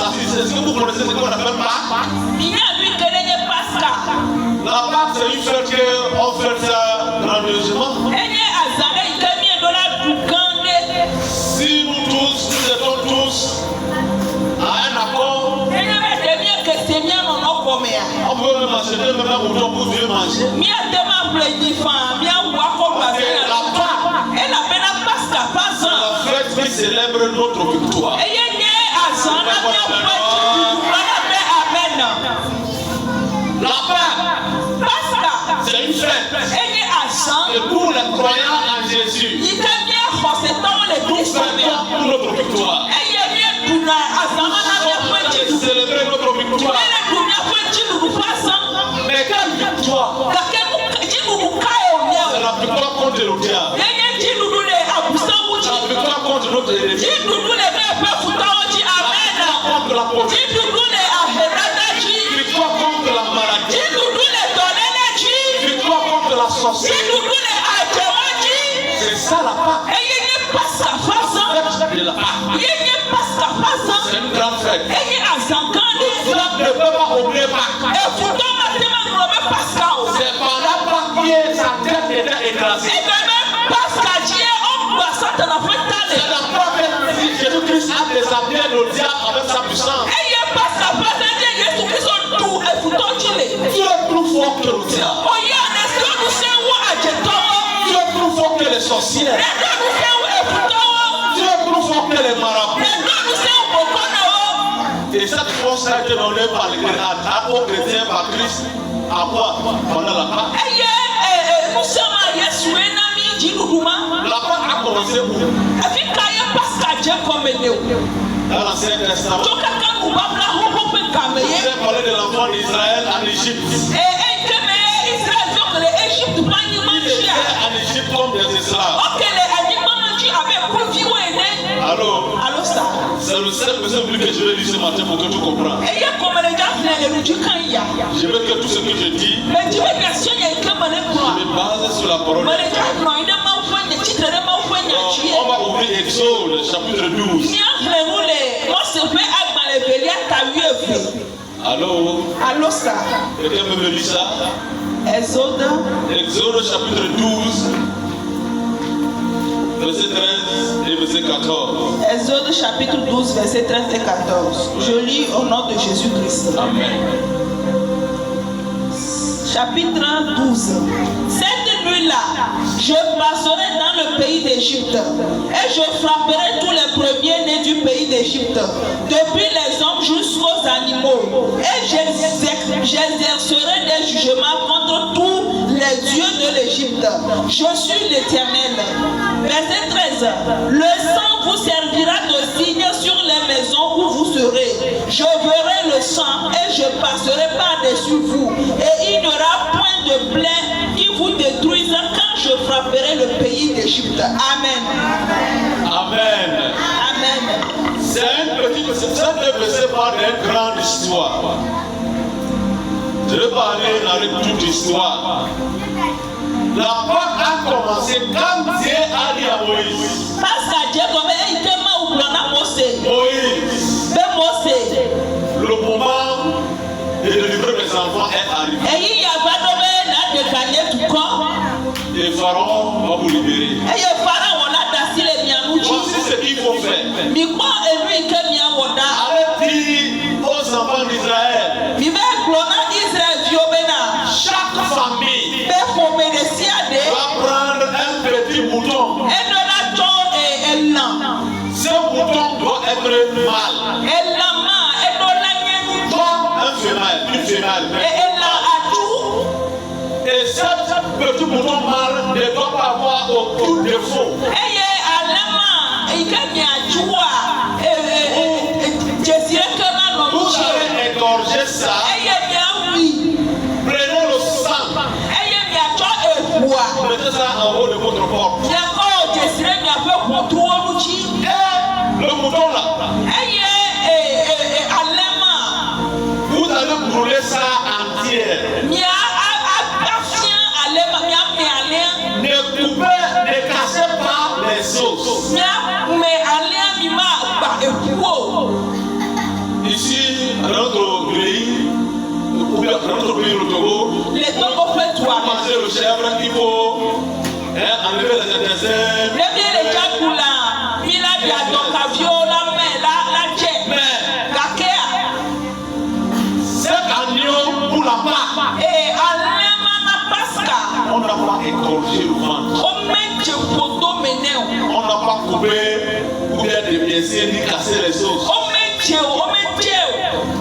assise. Est-ce que vous connaissez ce qu'on appelle Pâques? La Pâques, c'est une fête qu'on fait ça grandieusement. Si nous tous, nous étions tous à un accord, on peut même acheter même un bouton pour Dieu manger. La fête qui célèbre notre victoire. La Pâques, c'est une fête. Et pour les croyants en Jésus, nous fêtons pour notre victoire. Célébrer notre victoire. Mais quelle victoire? C'est la victoire contre le diable. La victoire contre notre ennemi. Contre la pauvreté. Victoire contre la maladie. Victoire contre la sorcellerie. C'est ça la Pâques. C'est une grande fête. Ne peut pas oublier Pâques. C'est pendant Pâques que sa tête était écrasée. C'est la preuve que Jésus-Christ a désarmé le diable avec sa puissance. Dieu est plus fort que le diable. Dieu est plus fort que les sorcières. Dieu est plus fort que les marabouts. Et cette force a été donnée par aux chrétiens par Christ. À quoi? Pendant la Pâque. La Pâque a commencé où? Dans l'Ancien Testament. J'ai parlé de l'enfant d'Israël en Égypte. Il était en Égypte comme des esclaves. Alors, c'est le seul verset que je vais lire ce matin pour que tu comprennes. Je veux que tout ce que je dis, je me base sur la parole. On va ouvrir Exode chapitre 12. Allô, ça. Quelqu'un peut me lire ça? Exode chapitre 12. Verset 13 et verset 14. Exode chapitre 12, verset 13 et 14. Je lis au nom de Jésus-Christ. Amen. Chapitre 12. Cette nuit-là, je passerai dans le pays d'Égypte et je frapperai tous les premiers-nés du pays d'Égypte, depuis les hommes jusqu'aux animaux, et j'exercerai des jugements contre tous les dieux de l'Égypte. Je suis l'Éternel. Verset 13. Le sang vous servira de signe sur les maisons où vous serez. Je verrai le sang et je passerai par-dessus vous, et il n'y aura point de plaie qui vous détruise quand je frapperai le pays d'Égypte. Amen. Amen. Amen. C'est un petit verset parle d'une grande histoire. Je vais parler avec toute l'histoire. La Pâque a commencé quand Dieu a dit à Moïse. Moïse, le moment de délivrer mes enfants est arrivé. Et Pharaon va vous libérer. Voici ce qu'il faut faire. Allez dire aux enfants d'Israël. Chaque famille va prendre un petit mouton. Ce mouton doit être mâle. Une femelle. Et ce petit mouton mâle ne doit pas avoir aucun défaut. Vous allez égorger ça. Prenez le sang. Mettez ça en haut de votre porte. Et le mouton là, vous allez brûler ça entière. Ne cassez pas les venir au Togo, Les Togo fait pour toi. manger le chèvre, il faut enlever les étincelles. Les bien les Djakoula, il a bien donc avion, la main, la tête. Mais Kakea. cet agneau, pour la part, Et Alema na Pasca. on n'a pas égorgé le ventre. On met du poteau mené. On n'a pas coupé ou bien dépiécé ni cassé les os. On met Dieu.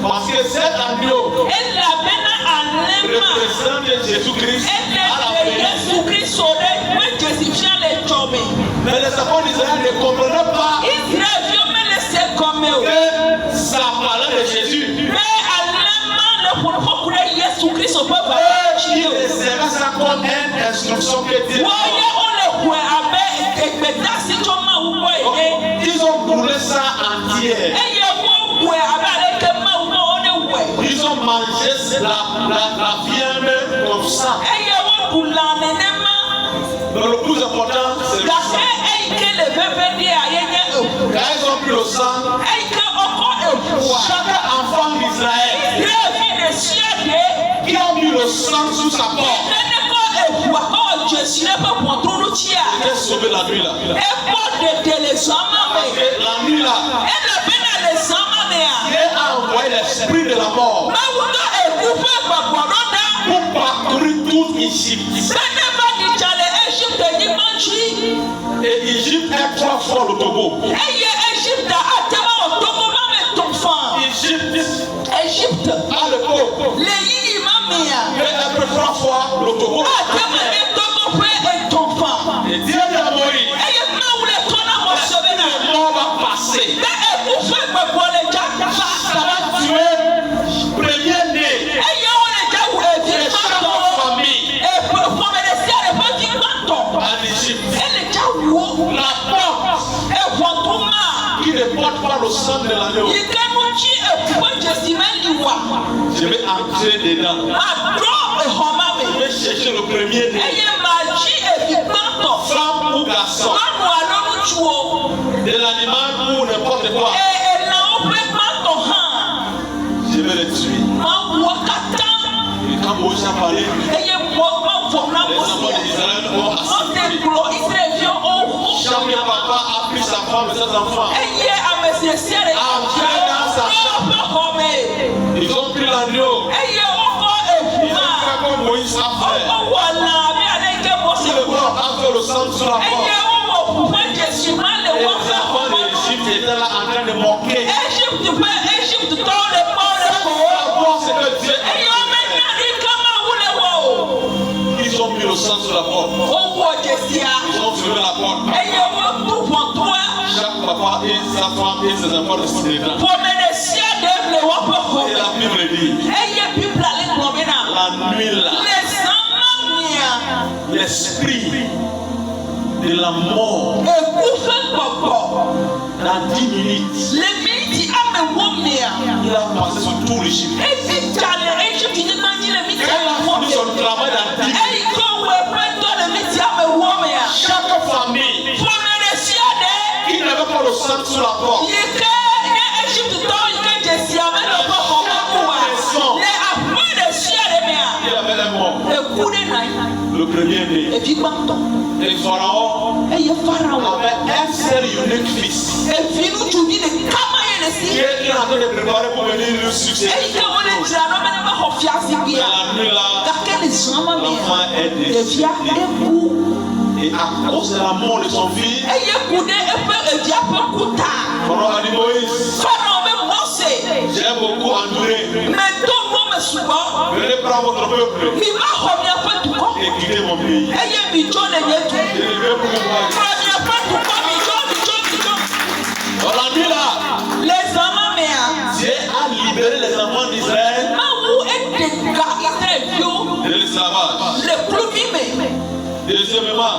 Parce que cet agneau Elle la bena Alema. représente Jésus-Christ Elle à la est Jésus-Christ sauvé. Oui, Jésus-Christ les tombés. Mais les enfants d'Israël ne comprenaient pas Israël vient me laisser comme eux. que ça parlait de Jésus. Mais Alema ne peut pas couler Jésus-Christ au peuple. Ils laissaient ça comme une instruction que Dieu. Voyez, on le voit avec Ekbeta si tu m'as oublié. Ils ont brûlé ça entier. Et on voit avec on est Ils ont mangé la viande comme ça. Et on voit l'annéma. Mais le plus important, c'est le Car sang. elle que le bébé dit à Yéné. Quand ils ont pris le sang, Elle que encore chaque enfant d'Israël Israël vit de qui a mis le sang sous sa porte était sauvé la nuit là. La nuit là, Dieu a envoyé l'esprit de la mort pour parcourir toute Égypte. Et Égypte est 3 fois le Togo. Égypte, à l'époque, peut être 3 fois le Togo. Et Dieu a Moïse, le mort va passer. Ça va tuer premier-né de chaque famille en Égypte. La porte qui ne porte pas le sang de l'agneau, je vais entrer dedans. Je vais chercher le premier-né, femme ou garçon, de l'animal ou n'importe quoi. Je vais le tuer. Et quand Moïse a parlé, les enfants d'Israël ont assisté. Chaque papa a pris sa femme et ses enfants. Ils ont pris l'agneau. Ils ont fait comme Moïse a fait. Si le corps a fait le sang sur la porte, et les enfants d'Égypte étaient là en train de moquer. Savoir ce que Dieu a fait. Ils ont mis le sang sur la porte. Ils ont fermé la porte. Chaque papa et sa femme et ses enfants restent dedans. Et la Bible dit, la nuit là, l'esprit de la mort, dans 10 minutes, il a passé sur tout l'Égypte. Quand il a fini son travail dans 10 minutes, chaque famille qui n'avait pas le sang sur la porte, il avait un mort. Le premier-né. Et Pharaon avait un seul unique fils qui est en train de préparer pour venir le succès. La nuit là, l'enfant est décédé. Et à cause de la mort de son fils, Pharaon a dit Moïse, j'ai beaucoup enduré. Venez prendre votre peuple et quitter mon pays. Et le peuple me voit. Dans la nuit là, Dieu a libéré les enfants d'Israël de l'esclavage. Deuxièmement,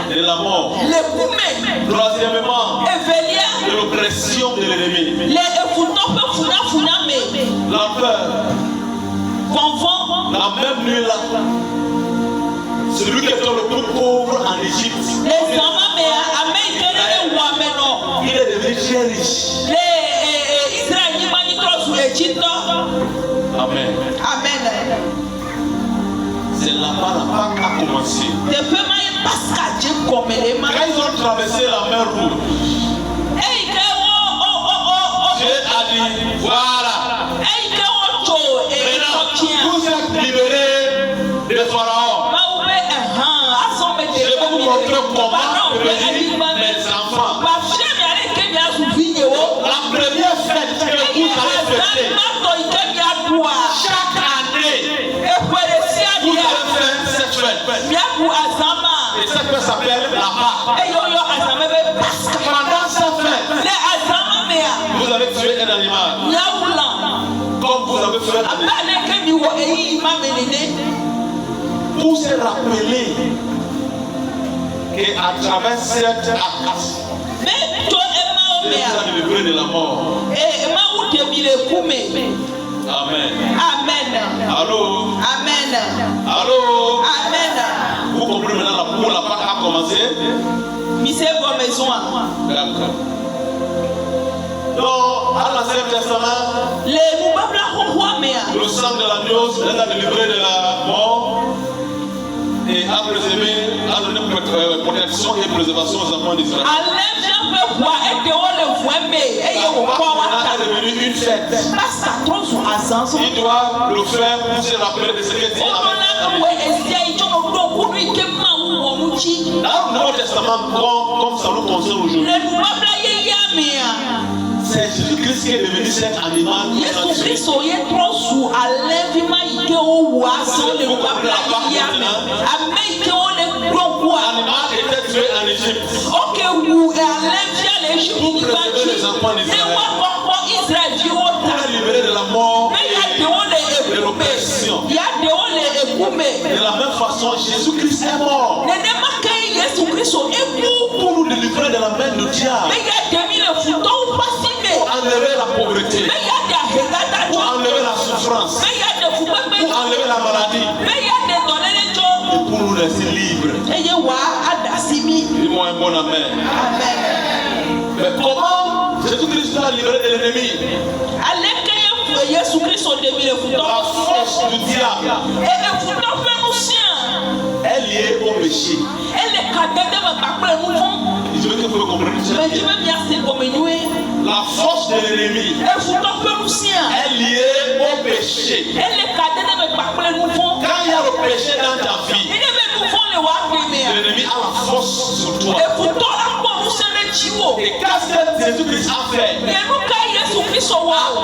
de la mort. Troisièmement, de l'oppression de l'ennemi. La peur. La même nuit là, celui qui était le plus pauvre en Égypte, il est devenu très riche. Amen. Amen. là-bas, la Pâque a commencé. Quand ils ont traversé la mer Rouge, Dieu a dit, voilà, maintenant vous êtes libérés de Pharaon. Je vais vous montrer comment bénir mes enfants. La première fête que vous allez fêter, chaque année, vous allez faire cette fête. Et cette fête s'appelle la Pâque. Pendant cette fête, vous allez tuer un animal. Comme vous avez fait pour se rappeler qu'à travers cette acte, Dieu vous a délivré de la mort. Amen. Allô? Allô? Vous comprenez maintenant pour la Pâque a commencé? D'accord. Donc, à l'Ancien Testament, le sang de l'agneau les a délivrés de la mort et a préservé, a donné protection et préservation aux enfants d'Israël. est devenu une fête. Il doit le faire pour se rappeler de ce que Dieu a fait. Dans le Nouveau Testament, comme ça nous concerne aujourd'hui, c'est Jésus-Christ qui est devenu cet animal. L'animal était tué en Égypte pour préserver les enfants d'Israël, pour les libérer de la mort et de l'oppression. De la même façon, Jésus-Christ est mort pour nous délivrer de la main du diable, pour enlever la pauvreté, pour enlever la souffrance, pour enlever la maladie et pour nous laisser libres. Dis-moi un bon amen. Mais comment Jésus-Christ nous a livré de l'ennemi? La force du diable est liée au péché. Je veux que vous le compreniez. La force de l'ennemi est liée au péché. Quand il y a le péché dans ta vie, l'ennemi a la force sur toi. Et qu'est-ce que Jésus-Christ a fait? À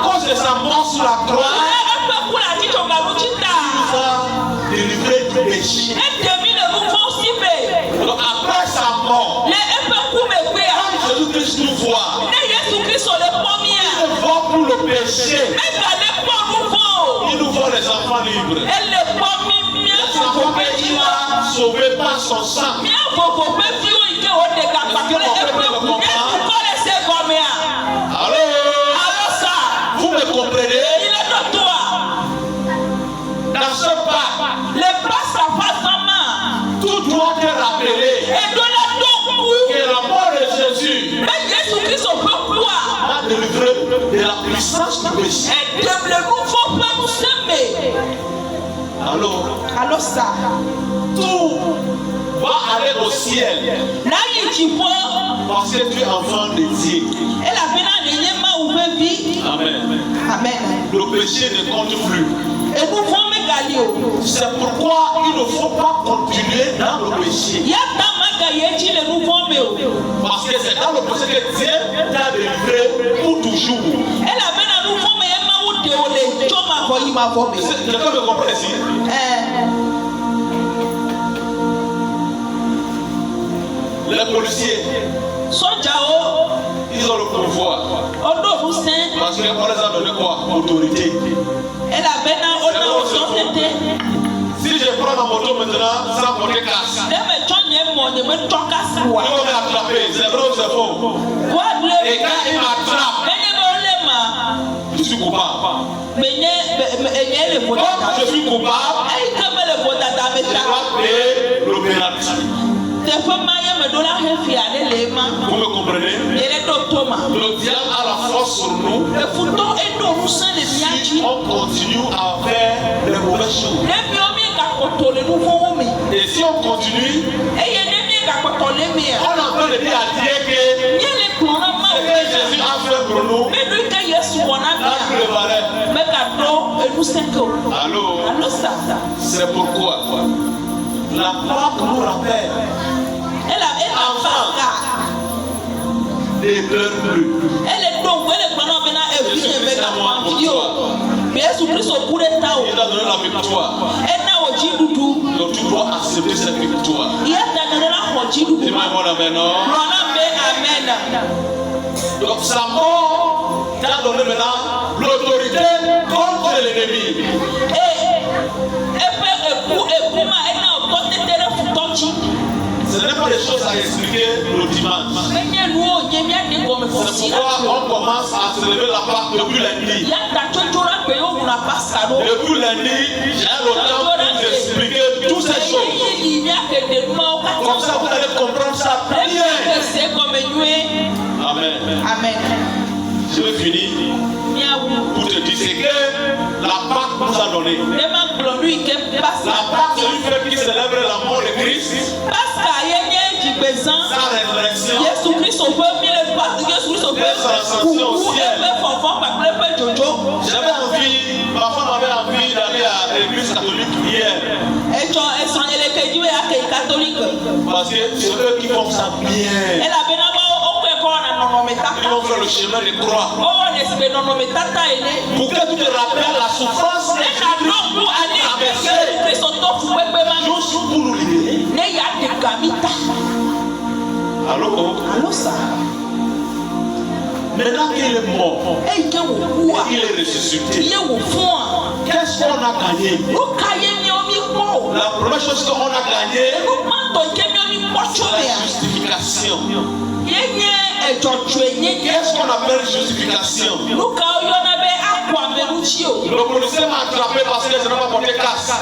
cause de sa mort sur la croix, il nous a délivré du péché. Donc après sa mort, quand Jésus-Christ nous voit, il nous voit pour le péché. Il nous voit les enfants libres. Les enfants qu'il a sauvés par son sang. Allô? Vous me comprenez? Dans ce pas, tout doit te rappeler que la mort de Jésus a délivré de la puissance du péché. Alors ça, tout va aller au ciel parce que tu es enfant de Dieu. Amen. Le péché ne compte plus. C'est pourquoi il ne faut pas continuer dans le péché. Parce que c'est dans le péché que Dieu t'a délivré pour toujours. Quelqu'un me comprend ici? Les policiers, ils ont le pouvoir. Parce qu'on les a donné quoi? Autorité. Si je prends la moto maintenant sans porter casque, ils vont m'attraper. C'est vrai ou c'est faux? Et quand ils m'attrapent, je suis coupable. Comme je suis coupable, je dois payer le pénalty. Vous me comprenez? Le diable a la force sur nous si on continue à faire les mauvaises choses. Et si on continue, on est en train de dire à Dieu que Jésus a fait pour nous, là nous le Allô? C'est pourquoi la Pâque nous rappelle ne pleure plus. Il a donné la victoire. Donc tu dois accepter cette victoire. Dis-moi mon amen. Donc sa mort t'a donné maintenant l'autorité contre l'ennemi. Ce n'est pas des choses à expliquer le dimanche. C'est pourquoi on commence à se lever la Pâque depuis lundi. Depuis lundi, j'ai le temps pour vous expliquer toutes ces choses. Comme ça, vous allez comprendre ça bien. Amen. Amen. Je vais finir pour te dire ce que la Pâque nous a donné. La Pâque, c'est une fête qui célèbre la mort de Christ, sa résurrection, j'avais envie, ma femme avait envie d'aller à l'église catholique hier. Parce que c'est eux qui font ça bien. Ils vont faire le chemin de croix. Pour que tu te rappelles la souffrance de Jésus juste pour nous libérer. Allô? Ça. Maintenant qu'il est mort, il est ressuscité. Qu'est-ce qu'on a gagné? La première chose qu'on a gagné, c'est la justification. Qu'est-ce qu'on appelle justification? Le policier m'a attrapé parce que je n'ai pas porté casque.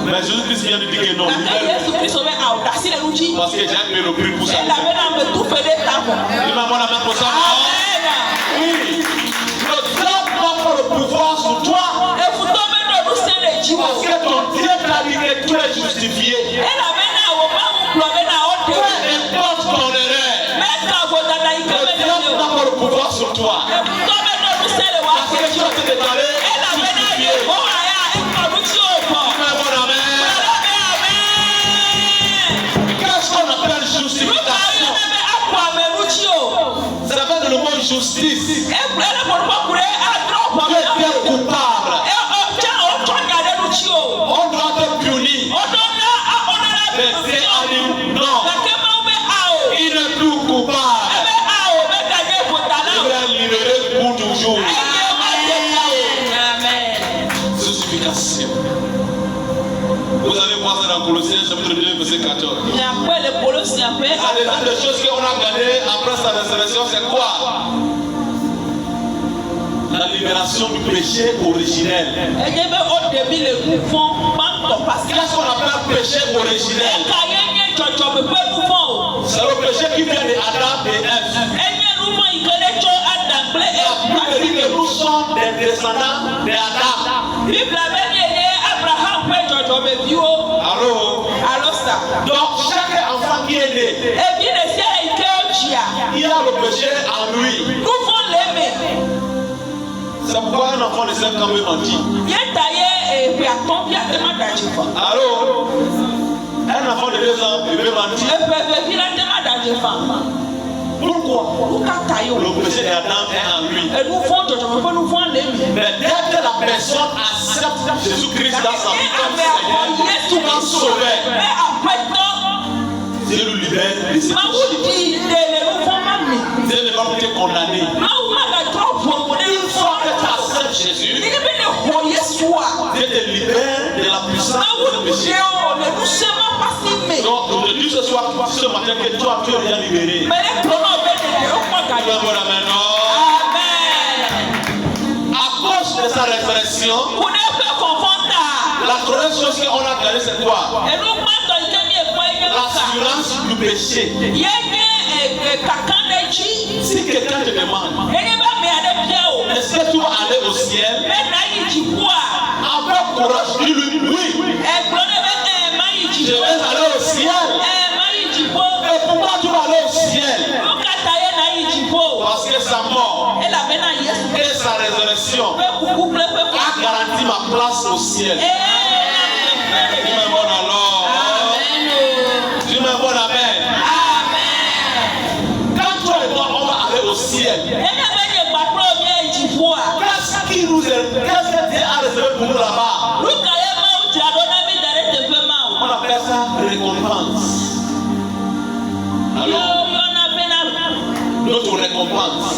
Mais Jésus-Christ vient de dire que non. Parce que j'ai payé le prix pour ça. Dis-moi mon amen pour ça. Oui. Le diable n'a pas le pouvoir sur toi. Parce que ton Dieu t'a dit que tu es justifié. Peu importe ton erreur, le diable n'a pas le pouvoir sur toi. Parce que tu as été déclaré justifié. Qu'est-ce qu'on appelle justification? Ça s'appelle le mot justice. Tu es bien coupable. On doit te punir. Mais c'est non. Il n'est plus coupable. Il est libéré pour toujours. Justification. Vous allez voir ça dans Colossiens chapitre 2 verset 14. Il y a des choses qu'on a gagnées après sa résurrection, c'est quoi? La libération du péché originel. Qu'est-ce qu'on appelle péché originel? C'est le péché qui vient de Adam et Ève. La Bible dit que nous sommes des descendants d'Adam. Allô? Donc chaque enfant qui est né, il a le péché en lui. C'est pourquoi un enfant de 5 ans peut mentir. Allô? Un enfant de 2 ans il peut mentir. Pourquoi? Le péché d'Adam est en lui. Mais dès que la personne accepte Jésus-Christ dans sa vie comme Seigneur, comme Sauveur, Dieu nous libère de ses péchés. Dieu ne va plus te condamner. Une fois que tu acceptes Jésus, Dieu te libère de la puissance du péché. Donc, je te dis ce soir, ce matin, que toi, tu es déjà libéré. À cause de sa résurrection, la première chose qu'on a gagné, c'est quoi? L'assurance du péché. Si quelqu'un te demande, est-ce que tu vas aller au ciel? Avec courage, dis-lui oui. Je vais aller au ciel. Et pourquoi tu vas aller au ciel? Parce que sa mort et sa résurrection a garanti ma place au ciel. Dis-moi bon alors. Dis-moi bon amen. Quand toi et moi on va aller au ciel, qu'est-ce que Dieu a réservé pour nous là-bas? On appelle ça récompense. Alors, notre récompense.